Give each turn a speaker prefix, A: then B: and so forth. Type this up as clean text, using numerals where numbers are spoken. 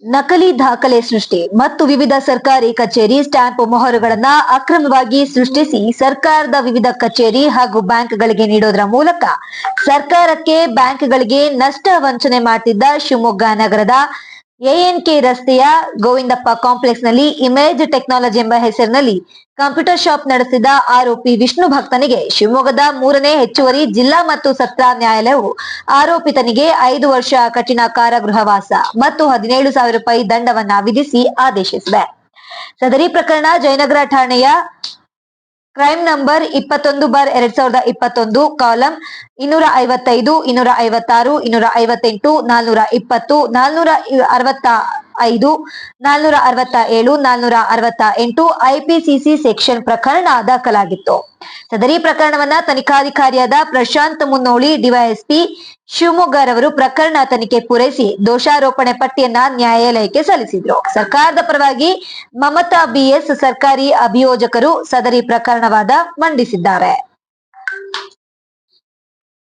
A: ನಕಲಿ ದಾಖಲೆ ಸೃಷ್ಟಿ ಮತ್ತು ವಿವಿಧ ಸರ್ಕಾರಿ ಕಚೇರಿ ಸ್ಟ್ಯಾಂಪ್ ಮೊಹರುಗಳನ್ನ ಅಕ್ರಮವಾಗಿ ಸೃಷ್ಟಿಸಿ ಸರ್ಕಾರದ ವಿವಿಧ ಕಚೇರಿ ಹಾಗೂ ಬ್ಯಾಂಕ್ಗಳಿಗೆ ನೀಡೋದರ ಮೂಲಕ ಸರ್ಕಾರಕ್ಕೆ ಬ್ಯಾಂಕ್ಗಳಿಗೆ ನಷ್ಟ ವಂಚನೆ ಮಾಡ್ತಿದ್ದ ಶಿವಮೊಗ್ಗ ನಗರದ ಎಎನ್ಕೆ ರಸ್ತೆಯ ಗೋವಿಂದಪ್ಪ ಕಾಂಪ್ಲೆಕ್ಸ್ ನಲ್ಲಿ ಇಮೇಜ್ ಟೆಕ್ನಾಲಜಿ ಎಂಬ ಹೆಸರಿನಲ್ಲಿ ಕಂಪ್ಯೂಟರ್ ಶಾಪ್ ನಡೆಸಿದ ಆರೋಪಿ ವಿಷ್ಣು ಭಕ್ತನಿಗೆ ಶಿವಮೊಗ್ಗದ 3ನೇ ಹೆಚ್ಚುವರಿ ಜಿಲ್ಲಾ ಮತ್ತು ಸತ್ರ ನ್ಯಾಯಾಲಯವು ಆರೋಪಿತನಿಗೆ 5 ವರ್ಷ ಕಠಿಣ ಕಾರಾಗೃಹವಾಸ ಮತ್ತು 17,000 ರೂಪಾಯಿ ದಂಡವನ್ನ ವಿಧಿಸಿ ಆದೇಶಿಸಿದೆ. ಸದರಿ ಪ್ರಕರಣ ಜಯನಗರ ಠಾಣೆಯ crime number 21/2021 column 255, 256, 258, 420, 465, 467, 468 IPCC section ಪ್ರಕರಣ ದಾಖಲಾಗಿತ್ತು. ಸದರಿ ಪ್ರಕರಣವನ್ನ ತನಿಖಾಧಿಕಾರಿಯಾದ ಪ್ರಶಾಂತ್ ಮುನ್ನೋಳಿ ಡಿವೈಎಸ್ಪಿ ಶಿವಮೊಗ್ಗರವರು ಪ್ರಕರಣ ತನಿಖೆ ಪೂರೈಸಿ ದೋಷಾರೋಪಣೆ ಪಟ್ಟಿಯನ್ನ ನ್ಯಾಯಾಲಯಕ್ಕೆ ಸಲ್ಲಿಸಿದ್ರು. ಸರ್ಕಾರದ ಪರವಾಗಿ ಮಮತಾ ಬಿಎಸ್ ಸರ್ಕಾರಿ ಅಭಿಯೋಜಕರು ಸದರಿ ಪ್ರಕರಣವಾದ ಮಂಡಿಸಿದ್ದಾರೆ.